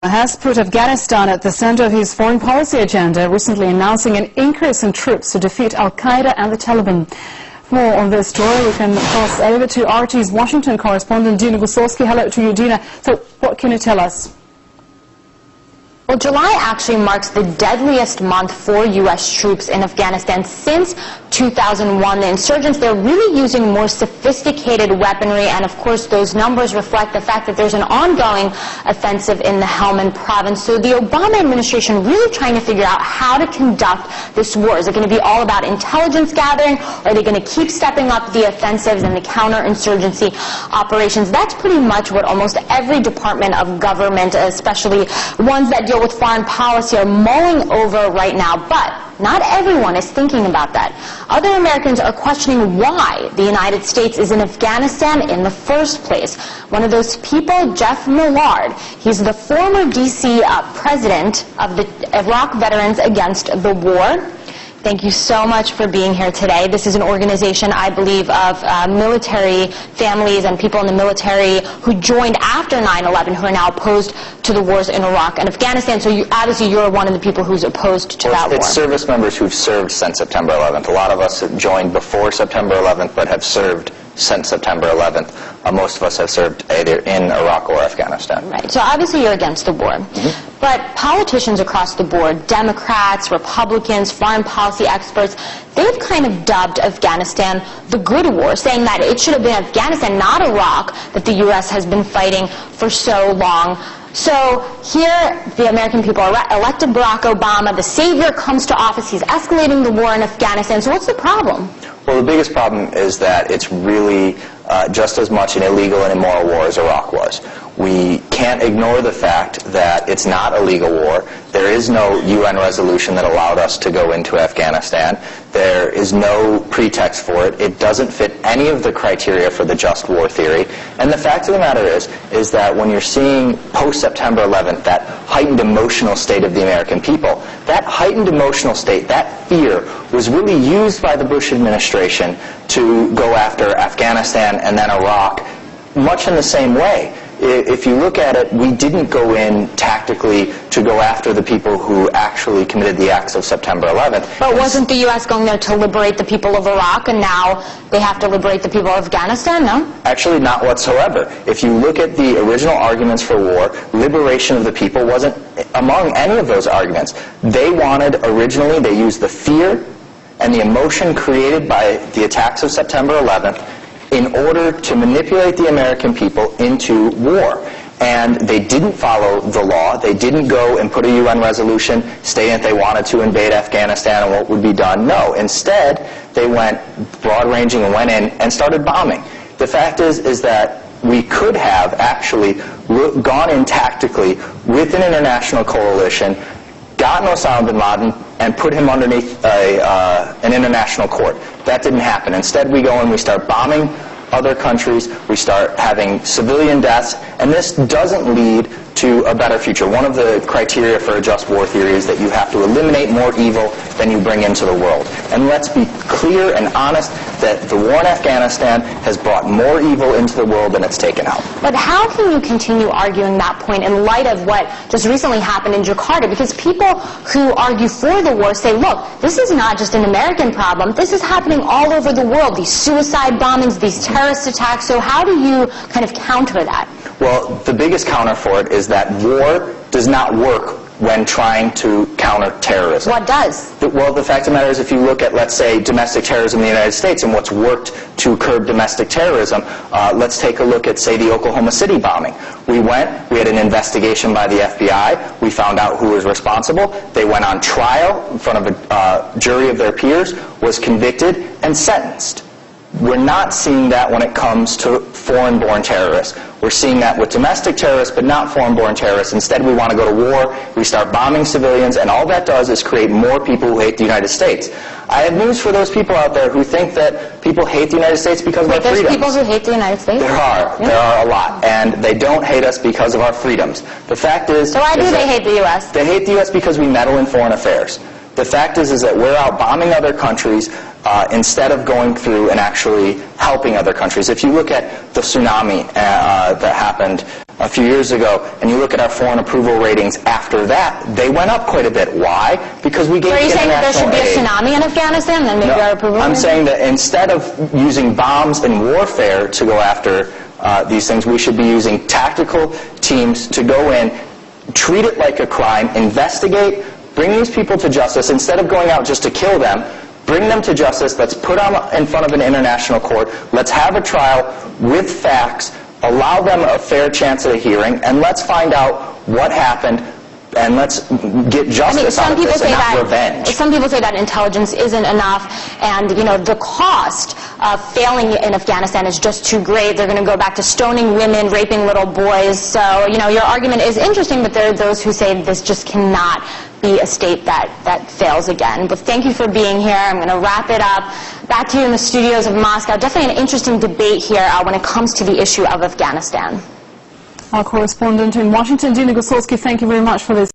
Has put Afghanistan at the center of his foreign policy agenda, recently announcing an increase in troops to defeat Al-Qaeda and the Taliban. For more on this story, we can cross over to RT's Washington correspondent, Dina Gusowski. Hello to you, Dina. So, what can you tell us? Well, July actually marks the deadliest month for U.S. troops in Afghanistan since 2001. The insurgents, they're really using more sophisticated weaponry, and of course those numbers reflect the fact that there's an ongoing offensive in the Helmand province. So the Obama administration really trying to figure out how to conduct this war. Is it going to be all about intelligence gathering, or are they going to keep stepping up the offensives and the counterinsurgency operations? That's pretty much what almost every department of government, especially ones that deal with foreign policy, are mulling over right now. But not everyone is thinking about that. Other Americans are questioning why the United States is in Afghanistan in the first place. One of those people, Jeff Millard, he's the former D.C. president of the Iraq Veterans Against the War. Thank you so much for being here today. This is an organization, I believe, of military families and people in the military who joined after 9/11 who are now opposed to the wars in Iraq and Afghanistan. So obviously you're one of the people who's opposed to that war. It's service members who've served since September 11th. A lot of us have joined before September 11th but have served since September 11th. Most of us have served either in Iraq or Afghanistan. Right. So obviously you're against the war. But politicians across the board, Democrats, Republicans, foreign policy experts, they've kind of dubbed Afghanistan the good war, saying that it should have been Afghanistan, not Iraq, that the U.S. has been fighting for so long. So here, the American people elected Barack Obama. The savior comes to office. He's escalating the war in Afghanistan. So what's the problem? Well, the biggest problem is that it's really just as much an illegal and immoral war as Iraq was. We can't ignore the fact that it's not a legal war. There is no UN resolution that allowed us to go into Afghanistan. There is no pretext for it. It doesn't fit any of the criteria for the just war theory. And the fact of the matter is that when you're seeing post-September 11th, that heightened emotional state of the American people, that heightened emotional state, that fear, was really used by the Bush administration to go after Afghanistan and then Iraq, much in the same way. If you look at it, we didn't go in tactically to go after the people who actually committed the acts of September 11th. But wasn't the U.S. going there to liberate the people of Iraq, and now they have to liberate the people of Afghanistan, no? Actually, not whatsoever. If you look at the original arguments for war, liberation of the people wasn't among any of those arguments. They wanted, originally, they used the fear and the emotion created by the attacks of September 11th in order to manipulate the American people into war. And they didn't follow the law. They didn't go and put a UN resolution stating that they wanted to invade Afghanistan and what would be done. No, instead, they went broad-ranging and went in and started bombing. The fact is that we could have actually gone in tactically with an international coalition, gotten Osama bin Laden, and put him underneath an international court. That didn't happen. Instead, we go and we start bombing other countries, we start having civilian deaths, and this doesn't lead to a better future. One of the criteria for a just war theory is that you have to eliminate more evil than you bring into the world. And let's be clear and honest that the war in Afghanistan has brought more evil into the world than it's taken out. But how can you continue arguing that point in light of what just recently happened in Jakarta? Because people who argue for the war say, look, this is not just an American problem. This is happening all over the world. These suicide bombings, these terrorist attacks. So how do you kind of counter that? Well, the biggest counter for it is that war does not work when trying to counter terrorism. What does? Well, the fact of the matter is if you look at, let's say, domestic terrorism in the United States and what's worked to curb domestic terrorism, let's take a look at, say, the Oklahoma City bombing. We went, we had an investigation by the FBI, we found out who was responsible, they went on trial in front of a jury of their peers, was convicted, and sentenced. We're not seeing that when it comes to foreign-born terrorists. We're seeing that with domestic terrorists, but not foreign-born terrorists. Instead, we want to go to war, we start bombing civilians, and all that does is create more people who hate the United States. I have news for those people out there who think that people hate the United States because of our freedoms. There's people who hate the United States? There are. Yeah. There are a lot. And they don't hate us because of our freedoms. The fact is... So why do they hate the U.S.? They hate the U.S. because we meddle in foreign affairs. The fact is that we're out bombing other countries instead of going through and actually helping other countries. If you look at the tsunami that happened a few years ago, and you look at our foreign approval ratings after that, they went up quite a bit. Why? Because we gave Are you saying that there should be a aid. tsunami in Afghanistan, then maybe our approval I'm ratings? saying that instead of using bombs and warfare to go after these things, we should be using tactical teams to go in, treat it like a crime, investigate, bring these people to justice. Instead of going out just to kill them, bring them to justice. Let's put them in front of an international court. Let's have a trial with facts, allow them a fair chance at a hearing, and let's find out what happened, and let's get justice out of this and not revenge. Some people say that intelligence isn't enough, and the cost of failing in Afghanistan is just too great. They're going to go back to stoning women, raping little boys. So your argument is interesting, but there are those who say this just cannot be a state that fails again. But thank you for being here. I'm going to wrap it up. Back to you in the studios of Moscow. Definitely an interesting debate here when it comes to the issue of Afghanistan. Our correspondent in Washington, Dina Gosolsky, thank you very much for this.